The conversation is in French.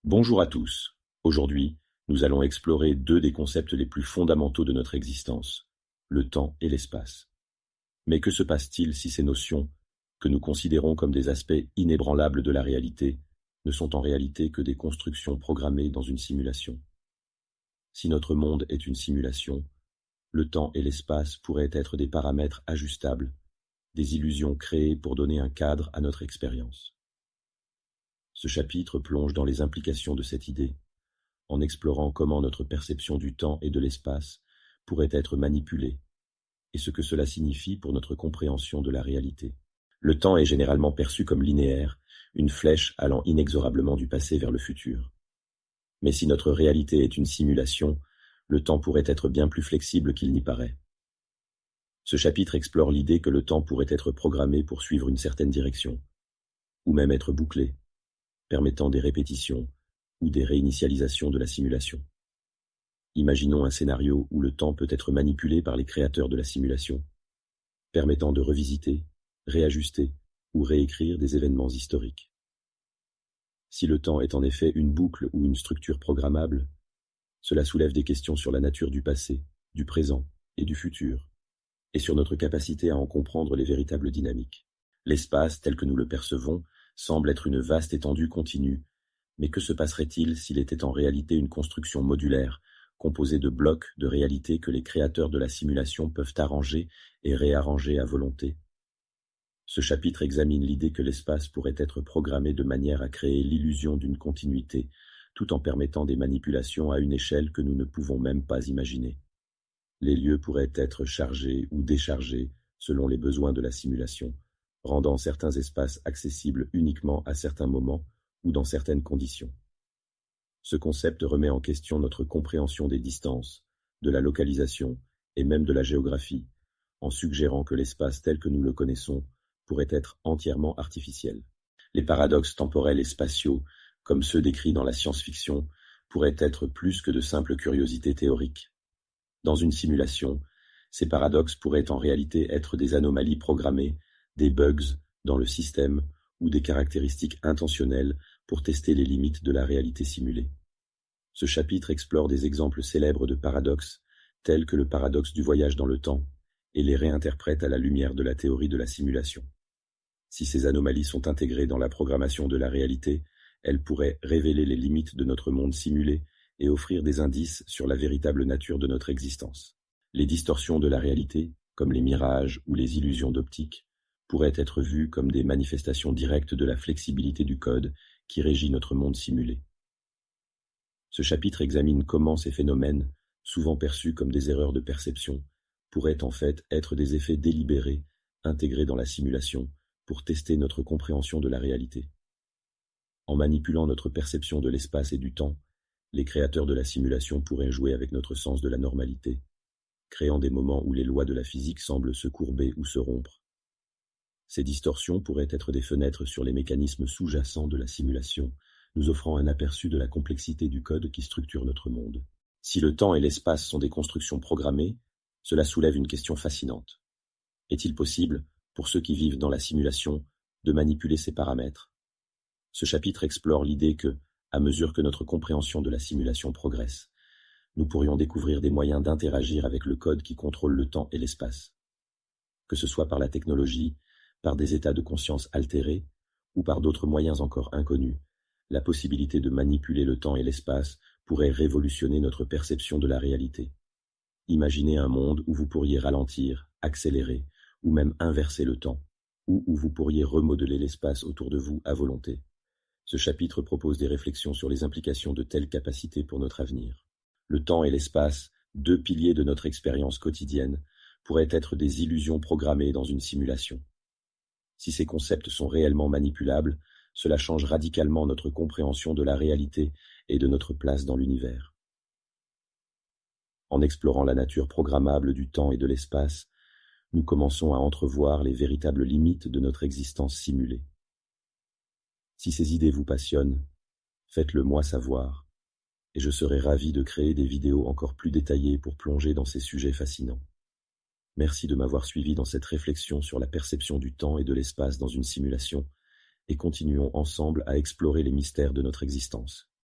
Bonjour à tous. Aujourd'hui, nous allons explorer deux des concepts les plus fondamentaux de notre existence, le temps et l'espace. Mais que se passe-t-il si ces notions, que nous considérons comme des aspects inébranlables de la réalité, ne sont en réalité que des constructions programmées dans une simulation? Si notre monde est une simulation, le temps et l'espace pourraient être des paramètres ajustables, des illusions créées pour donner un cadre à notre expérience. Ce chapitre plonge dans les implications de cette idée, en explorant comment notre perception du temps et de l'espace pourrait être manipulée, et ce que cela signifie pour notre compréhension de la réalité. Le temps est généralement perçu comme linéaire, une flèche allant inexorablement du passé vers le futur. Mais si notre réalité est une simulation, le temps pourrait être bien plus flexible qu'il n'y paraît. Ce chapitre explore l'idée que le temps pourrait être programmé pour suivre une certaine direction, ou même être bouclé, permettant des répétitions ou des réinitialisations de la simulation. Imaginons un scénario où le temps peut être manipulé par les créateurs de la simulation, permettant de revisiter, réajuster ou réécrire des événements historiques. Si le temps est en effet une boucle ou une structure programmable, cela soulève des questions sur la nature du passé, du présent et du futur, et sur notre capacité à en comprendre les véritables dynamiques. L'espace, tel que nous le percevons, semble être une vaste étendue continue, mais que se passerait-il s'il était en réalité une construction modulaire, composée de blocs de réalité que les créateurs de la simulation peuvent arranger et réarranger à volonté? Ce chapitre examine l'idée que l'espace pourrait être programmé de manière à créer l'illusion d'une continuité, tout en permettant des manipulations à une échelle que nous ne pouvons même pas imaginer. Les lieux pourraient être chargés ou déchargés selon les besoins de la simulation, rendant certains espaces accessibles uniquement à certains moments ou dans certaines conditions. Ce concept remet en question notre compréhension des distances, de la localisation et même de la géographie, en suggérant que l'espace tel que nous le connaissons pourrait être entièrement artificiel. Les paradoxes temporels et spatiaux, comme ceux décrits dans la science-fiction, pourraient être plus que de simples curiosités théoriques. Dans une simulation, ces paradoxes pourraient en réalité être des anomalies programmées, des bugs dans le système ou des caractéristiques intentionnelles pour tester les limites de la réalité simulée. Ce chapitre explore des exemples célèbres de paradoxes, tels que le paradoxe du voyage dans le temps, et les réinterprète à la lumière de la théorie de la simulation. Si ces anomalies sont intégrées dans la programmation de la réalité, elles pourraient révéler les limites de notre monde simulé et offrir des indices sur la véritable nature de notre existence. Les distorsions de la réalité, comme les mirages ou les illusions d'optique, pourraient être vues comme des manifestations directes de la flexibilité du code qui régit notre monde simulé. Ce chapitre examine comment ces phénomènes, souvent perçus comme des erreurs de perception, pourraient en fait être des effets délibérés, intégrés dans la simulation, pour tester notre compréhension de la réalité. En manipulant notre perception de l'espace et du temps, les créateurs de la simulation pourraient jouer avec notre sens de la normalité, créant des moments où les lois de la physique semblent se courber ou se rompre. Ces distorsions pourraient être des fenêtres sur les mécanismes sous-jacents de la simulation, nous offrant un aperçu de la complexité du code qui structure notre monde. Si le temps et l'espace sont des constructions programmées, cela soulève une question fascinante. Est-il possible, pour ceux qui vivent dans la simulation, de manipuler ces paramètres? Ce chapitre explore l'idée que, à mesure que notre compréhension de la simulation progresse, nous pourrions découvrir des moyens d'interagir avec le code qui contrôle le temps et l'espace. Que ce soit par la technologie, par des états de conscience altérés, ou par d'autres moyens encore inconnus, la possibilité de manipuler le temps et l'espace pourrait révolutionner notre perception de la réalité. Imaginez un monde où vous pourriez ralentir, accélérer, ou même inverser le temps, ou où vous pourriez remodeler l'espace autour de vous à volonté. Ce chapitre propose des réflexions sur les implications de telles capacités pour notre avenir. Le temps et l'espace, deux piliers de notre expérience quotidienne, pourraient être des illusions programmées dans une simulation. Si ces concepts sont réellement manipulables, cela change radicalement notre compréhension de la réalité et de notre place dans l'univers. En explorant la nature programmable du temps et de l'espace, nous commençons à entrevoir les véritables limites de notre existence simulée. Si ces idées vous passionnent, faites-le moi savoir, et je serai ravi de créer des vidéos encore plus détaillées pour plonger dans ces sujets fascinants. Merci de m'avoir suivi dans cette réflexion sur la perception du temps et de l'espace dans une simulation, et continuons ensemble à explorer les mystères de notre existence.